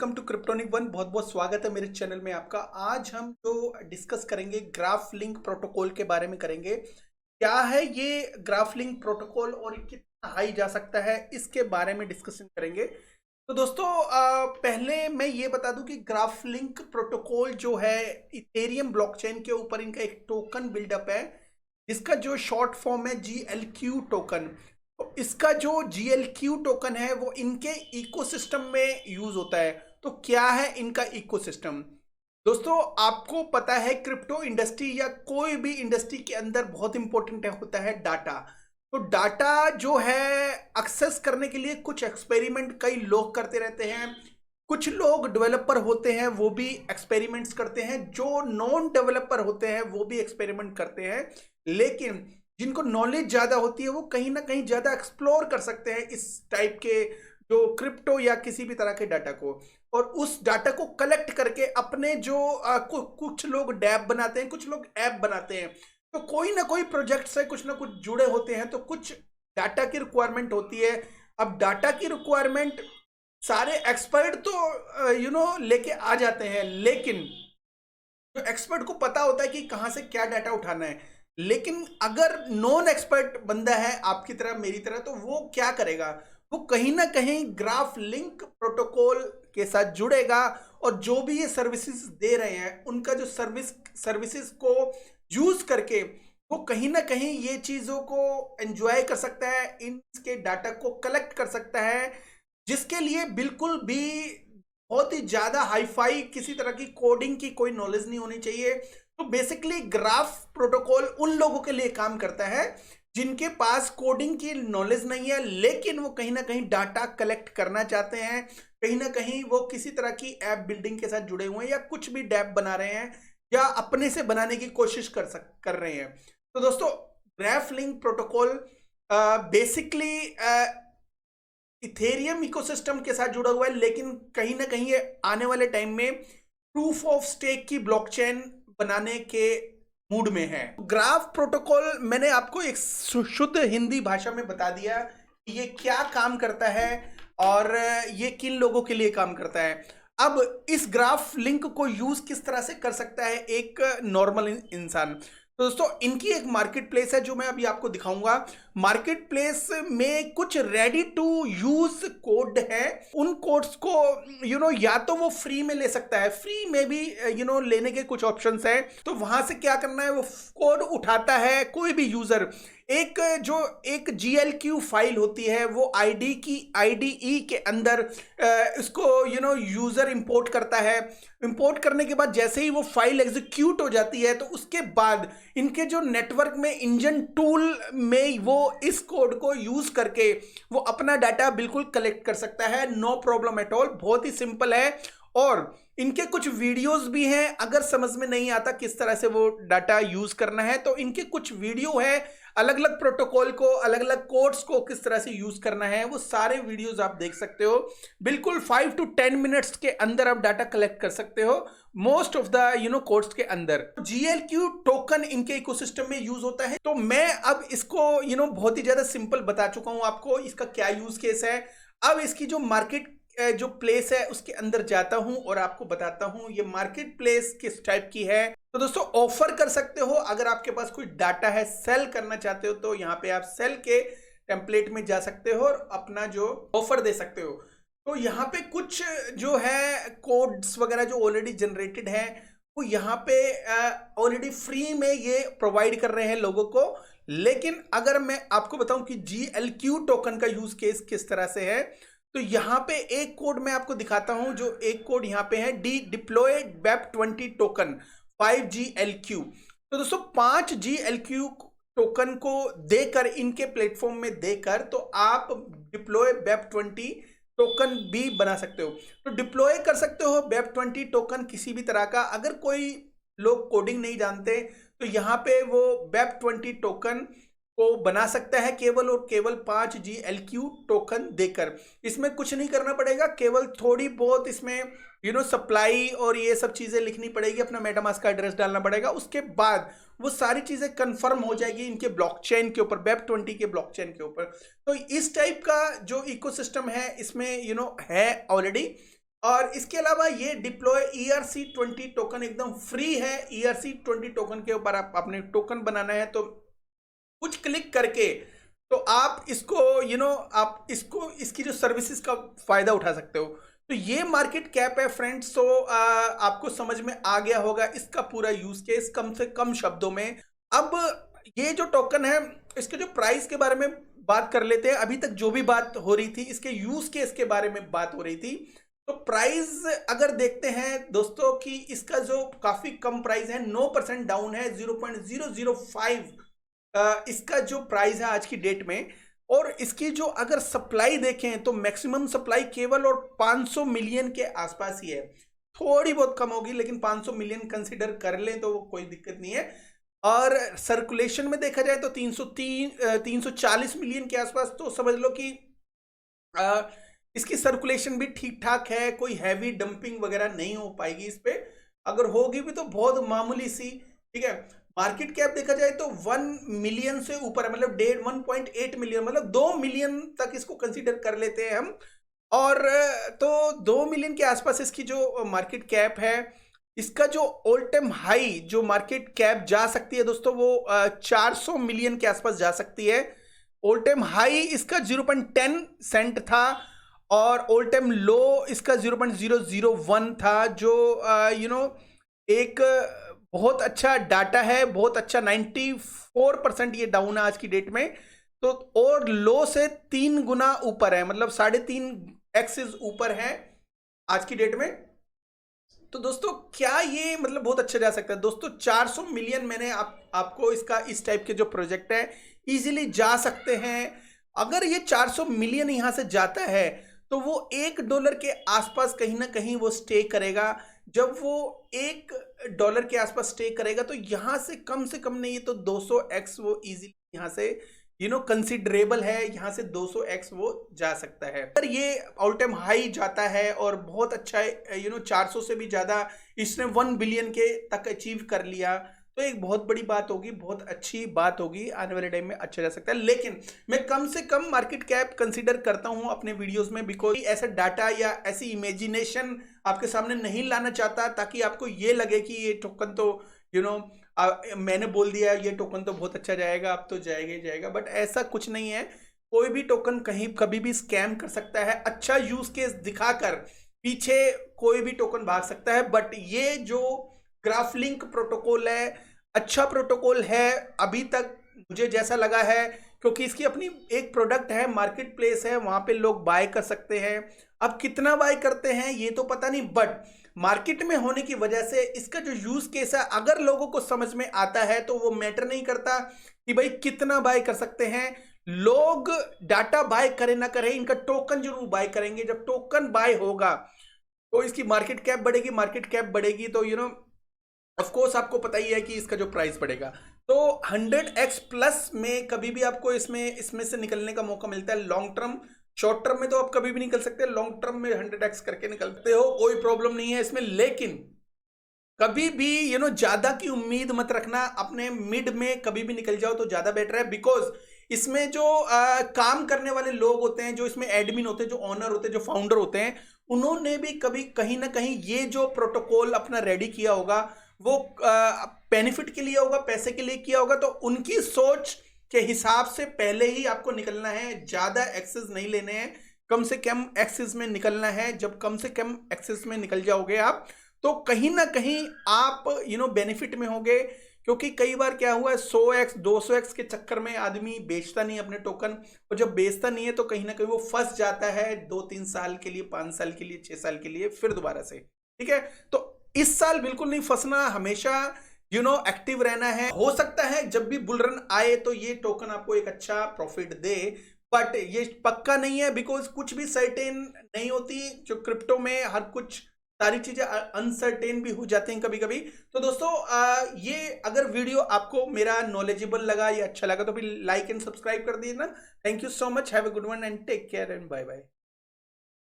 Welcome to kryptonic one. बहुत बहुत स्वागत है मेरे चैनल में आपका। आज हम जो डिस्कस करेंगे ग्राफ लिंक प्रोटोकॉल के बारे में करेंगे। क्या है ये ग्राफ लिंक प्रोटोकॉल और ये कितना हाई जा सकता है, इसके बारे में डिस्कशन करेंगे। तो दोस्तों पहले मैं ये बता दूं कि ग्राफ लिंक प्रोटोकॉल जो है इथेरियम ब्लॉकचेन के ऊपर इनका एक टोकन बिल्डअप है, जिसका जो शॉर्ट फॉर्म है GLQ टोकन। तो इसका जो GLQ टोकन है वो इनके इकोसिस्टम में यूज होता है। तो क्या है इनका इकोसिस्टम? दोस्तों आपको पता है क्रिप्टो इंडस्ट्री या कोई भी इंडस्ट्री के अंदर बहुत इंपॉर्टेंट होता है डाटा। तो डाटा जो है एक्सेस करने के लिए कुछ एक्सपेरिमेंट कई लोग करते रहते हैं। कुछ लोग डेवलपर होते हैं वो भी एक्सपेरिमेंट्स करते हैं, जो नॉन डेवलपर होते हैं वो भी एक्सपेरिमेंट करते हैं। लेकिन जिनको नॉलेज ज्यादा होती है वो कहीं ना कहीं ज्यादा एक्सप्लोर कर सकते हैं इस टाइप के जो क्रिप्टो या किसी भी तरह के डाटा को, और उस डाटा को कलेक्ट करके अपने जो कुछ लोग डैप बनाते हैं, कुछ लोग ऐप बनाते हैं। तो कोई ना कोई प्रोजेक्ट से कुछ ना कुछ जुड़े होते हैं, तो कुछ डाटा की रिक्वायरमेंट होती है। अब डाटा की रिक्वायरमेंट सारे एक्सपर्ट तो लेके आ जाते हैं, लेकिन जो एक्सपर्ट को पता होता है कि कहां से क्या डाटा उठाना है। लेकिन अगर नॉन एक्सपर्ट बंदा है आपकी तरह मेरी तरह, तो वो क्या करेगा? वो कहीं ना कहीं ग्राफ लिंक प्रोटोकॉल के साथ जुड़ेगा, और जो भी ये सर्विसेज दे रहे हैं उनका जो सर्विसेज को यूज करके वो कहीं ना कहीं ये चीजों को एंजॉय कर सकता है, इनके डाटा को कलेक्ट कर सकता है, जिसके लिए बिल्कुल भी बहुत ही ज्यादा हाईफाई किसी तरह की कोडिंग की कोई नॉलेज नहीं होनी चाहिए। तो बेसिकली ग्राफ प्रोटोकॉल उन लोगों के लिए काम करता है जिनके पास कोडिंग की नॉलेज नहीं है, लेकिन वो कहीं ना कहीं डाटा कलेक्ट करना चाहते हैं। कहीं ना कहीं वो किसी तरह की ऐप बिल्डिंग के साथ जुड़े हुए हैं, या कुछ भी डैप बना रहे हैं, या अपने से बनाने की कोशिश कर रहे हैं। तो दोस्तों graph link protocol basically Ethereum ecosystem के साथ जुड़ा हुआ है, लेकिन कहीं ना कहीं ये आने वाले टाइम में प्रूफ ऑफ स्टेक की ब्लॉकचेन बनाने के मूड में है। ग्राफ प्रोटोकॉल मैंने आपको एक शुद्ध हिंदी भाषा में बता दिया कि ये क्या काम करता है और ये किन लोगों के लिए काम करता है। अब इस ग्राफ लिंक को यूज किस तरह से कर सकता है एक नॉर्मल इंसान? तो दोस्तों इनकी एक मार्केट प्लेस है जो मैं अभी आपको दिखाऊंगा। मार्केट प्लेस में कुछ रेडी टू यूज कोड है। उन कोड्स को या तो वो फ्री में ले सकता है, फ्री में भी लेने के कुछ ऑप्शंस हैं। तो वहां से क्या करना है, वो कोड उठाता है कोई भी यूजर। एक GLQ फाइल होती है, वो IDE के अंदर इसको यूजर इंपोर्ट करता है। इंपोर्ट करने के बाद जैसे ही वो फाइल एग्जीक्यूट हो जाती है, तो उसके बाद इनके जो नेटवर्क में इंजन टूल में वो इस कोड को यूज करके वो अपना डाटा बिल्कुल कलेक्ट कर सकता है। नो प्रॉब्लम एट ऑल, बहुत ही सिंपल है। और इनके कुछ वीडियोस भी हैं, अगर समझ में नहीं आता किस तरह से वो डाटा यूज करना है, तो इनके कुछ वीडियो है अलग अलग प्रोटोकॉल को, अलग अलग कोड्स को किस तरह से यूज करना है, वो सारे वीडियोस आप देख सकते हो। बिल्कुल 5 to 10 मिनट्स के अंदर आप डाटा कलेक्ट कर सकते हो मोस्ट ऑफ द कोड्स के अंदर। GLQ टोकन इनके इकोसिस्टम में यूज होता है। तो मैं अब इसको बहुत ही ज्यादा सिंपल बता चुका हूं आपको इसका क्या यूज केस है। अब इसकी जो मार्केट जो प्लेस है उसके अंदर जाता हूं और आपको बताता हूं ये मार्केट प्लेस किस टाइप की है। तो दोस्तों ऑफर कर सकते हो, अगर आपके पास कोई डाटा है, सेल करना चाहते हो, तो यहाँ पे आप सेल के टेम्पलेट में जा सकते हो और अपना जो ऑफर दे सकते हो। तो यहाँ पे कुछ जो है कोड्स वगैरह जो ऑलरेडी जनरेटेड है, वो यहाँ पे ऑलरेडी फ्री में ये प्रोवाइड कर रहे हैं लोगों को। लेकिन अगर मैं आपको बताऊं कि GLQ टोकन का यूज केस किस तरह से है, तो यहाँ पे एक कोड मैं आपको दिखाता हूं। जो एक कोड यहाँ पे है डिप्लॉय WEP20 टोकन 5GLQ। तो दोस्तों 5GLQ टोकन को देकर, इनके प्लेटफॉर्म में देकर, तो आप डिप्लॉय WEP20 टोकन भी बना सकते हो। तो डिप्लॉय कर सकते हो WEP20 टोकन किसी भी तरह का। अगर कोई लोग कोडिंग नहीं जानते, तो यहाँ पे वो WEP20 टोकन को बना सकता है केवल और केवल 5GLQ टोकन देकर। इसमें कुछ नहीं करना पड़ेगा, केवल थोड़ी बहुत इसमें सप्लाई और ये सब चीजें लिखनी पड़ेगी, अपना मेटामास्क का एड्रेस डालना पड़ेगा। उसके बाद वो सारी चीजें कंफर्म हो जाएगी इनके ब्लॉकचेन के ऊपर, WEP20 के ब्लॉकचेन के ऊपर। तो इस टाइप का जो इकोसिस्टम है इसमें है ऑलरेडी। और इसके अलावा ये डिप्लॉय ERC20 टोकन एकदम फ्री है। ERC20 टोकन के ऊपर आप अपने टोकन बनाना है तो कुछ क्लिक करके तो आप इसको आप इसको इसकी जो सर्विसेज का फायदा उठा सकते हो। तो ये मार्केट कैप है फ्रेंड्स। तो आपको समझ में आ गया होगा इसका पूरा यूज केस कम से कम शब्दों में। अब ये जो टोकन है इसके जो प्राइस के बारे में बात कर लेते हैं। अभी तक जो भी बात हो रही थी इसके यूज केस के बारे में बात हो रही थी। तो प्राइस अगर देखते हैं दोस्तों कि इसका जो काफी कम प्राइस है, 9% डाउन है, 0.005 इसका जो प्राइस है आज की डेट में। और इसकी जो अगर सप्लाई देखें तो मैक्सिमम सप्लाई केवल और 500 मिलियन के आसपास ही है। थोड़ी बहुत कम होगी लेकिन 500 मिलियन कंसीडर कर लें तो कोई दिक्कत नहीं है। और सर्कुलेशन में देखा जाए तो 340 मिलियन के आसपास। तो समझ लो कि इसकी सर्कुलेशन भी ठीक ठाक है, कोई हैवी डंपिंग वगैरह नहीं हो पाएगी इस पे। अगर होगी भी तो बहुत मामूली सी, ठीक है। मार्केट कैप देखा जाए तो 1 मिलियन से ऊपर है, मतलब 1.8 मिलियन, मतलब 2 मिलियन तक इसको कंसीडर कर लेते हैं हम। और तो 2 मिलियन के आसपास इसकी जो मार्केट कैप है। इसका जो ऑल टाइम हाई जो मार्केट कैप जा सकती है दोस्तों वो 400 मिलियन के आसपास जा सकती है। ऑल टाइम हाई इसका 0.10 सेंट था और ऑल टाइम लो इसका 0.001 था, जो एक बहुत अच्छा डाटा है, बहुत अच्छा। 94% ये डाउन है आज की डेट में। तो और लो से 3 गुना ऊपर है, मतलब 3.5x ऊपर है आज की डेट में। तो दोस्तों क्या ये मतलब बहुत अच्छा जा सकता है दोस्तों। 400 मिलियन मैंने आपको इसका इस टाइप के जो प्रोजेक्ट है इजीली जा सकते हैं। अगर ये 400 मिलियन यहां से जाता है तो वो $1 के आसपास कहीं ना कहीं वो स्टे करेगा। जब वो $1 के आसपास स्टे करेगा तो यहां से कम नहीं तो 200x वो इजीली यहां से कंसिडरेबल है, यहां से 200x वो जा सकता है। अगर ये ऑल टाइम हाई जाता है और बहुत अच्छा 400 से भी ज्यादा इसने 1 बिलियन के तक अचीव कर लिया तो एक बहुत बड़ी बात होगी, बहुत अच्छी बात होगी, आने वाले टाइम में अच्छा जा सकता है। लेकिन मैं कम से कम मार्केट कैप कंसीडर करता हूं अपने वीडियोस में, बिकॉज ऐसा डाटा या ऐसी इमेजिनेशन आपके सामने नहीं लाना चाहता ताकि आपको ये लगे कि ये टोकन तो मैंने बोल दिया ये टोकन तो बहुत अच्छा जाएगा, अब तो जाएगा ही जाएगा। बट ऐसा कुछ नहीं है। कोई भी टोकन कहीं कभी भी स्कैम कर सकता है। अच्छा यूज केस दिखाकर पीछे कोई भी टोकन भाग सकता है। बट ये जो ग्राफलिंक प्रोटोकॉल है अच्छा प्रोटोकॉल है अभी तक मुझे जैसा लगा है, क्योंकि इसकी अपनी एक प्रोडक्ट है, मार्केट प्लेस है, वहां पे लोग बाय कर सकते हैं। अब कितना बाय करते हैं ये तो पता नहीं, बट मार्केट में होने की वजह से इसका जो यूज केस है अगर लोगों को समझ में आता है तो वो मैटर नहीं करता कि भाई कितना बाय कर सकते हैं। लोग डाटा बाय करे ना करे, इनका टोकन जरूर बाय करेंगे। जब टोकन बाय होगा तो इसकी मार्केट कैप बढ़ेगी, मार्केट कैप बढ़ेगी तो ऑफ कोर्स आपको पता ही है कि इसका जो प्राइस बढ़ेगा। तो 100x प्लस में कभी भी आपको इसमें से निकलने का मौका मिलता है लॉन्ग टर्म। शॉर्ट टर्म में तो आप कभी भी निकल सकते हैं, लॉन्ग टर्म में 100x करके निकलते हो, कोई प्रॉब्लम नहीं है इसमें। लेकिन कभी भी ज्यादा की उम्मीद मत रखना, अपने मिड में कभी भी निकल जाओ तो ज्यादा बेटर है। बिकॉज इसमें जो काम करने वाले लोग होते हैं, जो इसमें एडमिन होते हैं, जो ऑनर होते हैं, जो फाउंडर होते हैं, उन्होंने भी कभी कहीं ना कहीं ये जो प्रोटोकॉल अपना रेडी किया होगा वो बेनिफिट के लिए होगा, पैसे के लिए किया होगा। तो उनकी सोच के हिसाब से पहले ही आपको निकलना है, ज्यादा एक्सेस नहीं लेने हैं, कम से कम एक्सेस में निकलना है। जब कम से कम एक्सेस में निकल जाओगे आप तो कहीं ना कहीं आप बेनिफिट में होगे। क्योंकि कई बार क्या हुआ है 100x 200x के चक्कर में आदमी बेचता नहीं अपने टोकन, और जब बेचता नहीं है तो कहीं ना कहीं वो फंस जाता है 2-3 साल के लिए, 5 साल के लिए, 6 साल के लिए, फिर दोबारा से। ठीक है, तो इस साल बिल्कुल नहीं फंसना, हमेशा एक्टिव रहना है। हो सकता है जब भी बुल रन आए तो ये टोकन आपको एक अच्छा प्रॉफिट दे, बट ये पक्का नहीं है। बिकॉज कुछ भी सर्टेन नहीं होती, जो क्रिप्टो में हर कुछ सारी चीजें अनसर्टेन भी हो जाती हैं कभी कभी। तो दोस्तों ये अगर वीडियो आपको मेरा नॉलेजेबल लगा या अच्छा लगा तो फिर लाइक एंड सब्सक्राइब कर दीजिए ना। Thank you so much, have a good one and take care and bye bye.